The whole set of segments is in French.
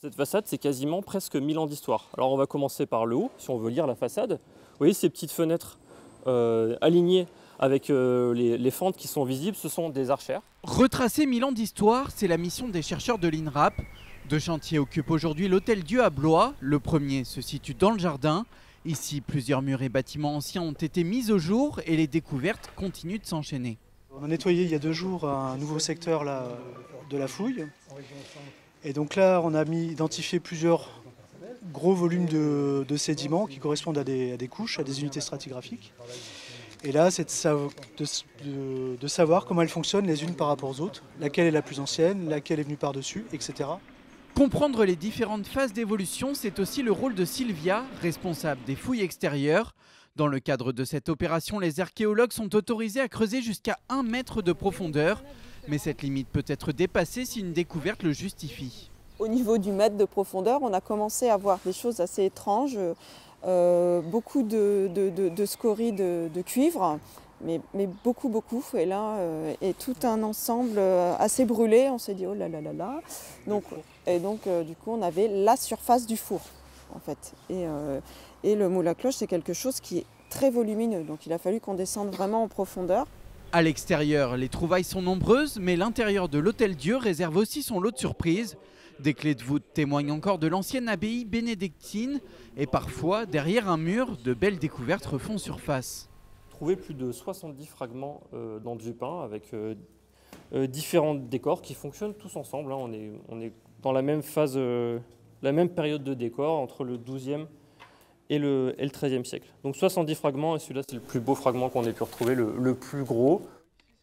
Cette façade, c'est quasiment presque 1000 ans d'histoire. Alors on va commencer par le haut, si on veut lire la façade. Vous voyez ces petites fenêtres alignées avec les fentes qui sont visibles, ce sont des archères. Retracer 1000 ans d'histoire, c'est la mission des chercheurs de l'INRAP. Deux chantiers occupent aujourd'hui l'Hôtel-Dieu à Blois. Le premier se situe dans le jardin. Ici, plusieurs murs et bâtiments anciens ont été mis au jour et les découvertes continuent de s'enchaîner. On a nettoyé il y a 2 jours un nouveau secteur là, de la fouille. Et donc là, on a identifié plusieurs gros volumes de sédiments qui correspondent à des couches, à des unités stratigraphiques. Et là, c'est de savoir comment elles fonctionnent les unes par rapport aux autres, laquelle est la plus ancienne, laquelle est venue par-dessus, etc. Comprendre les différentes phases d'évolution, c'est aussi le rôle de Sylvia, responsable des fouilles extérieures. Dans le cadre de cette opération, les archéologues sont autorisés à creuser jusqu'à 1 mètre de profondeur. Mais cette limite peut être dépassée si une découverte le justifie. Au niveau du mètre de profondeur, on a commencé à voir des choses assez étranges. Beaucoup de scories de cuivre, mais beaucoup. Et là, et tout un ensemble assez brûlé. On s'est dit oh là là là là. Donc, du coup, on avait la surface du four, en fait. Et le moule à cloche, c'est quelque chose qui est très volumineux. Donc, il a fallu qu'on descende vraiment en profondeur. À l'extérieur, les trouvailles sont nombreuses, mais l'intérieur de l'Hôtel-Dieu réserve aussi son lot de surprises. Des clés de voûte témoignent encore de l'ancienne abbaye bénédictine et parfois, derrière un mur, de belles découvertes refont surface. Trouver plus de 70 fragments dans du pain avec différents décors qui fonctionnent tous ensemble. On est dans la même phase, la même période de décor entre le 12e et le 13e siècle. Donc 70 fragments, et celui-là c'est le plus beau fragment qu'on ait pu retrouver, le plus gros.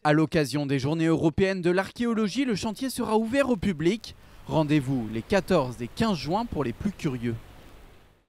À l'occasion des Journées européennes de l'archéologie, le chantier sera ouvert au public. Rendez-vous les 14 et 15 juin pour les plus curieux.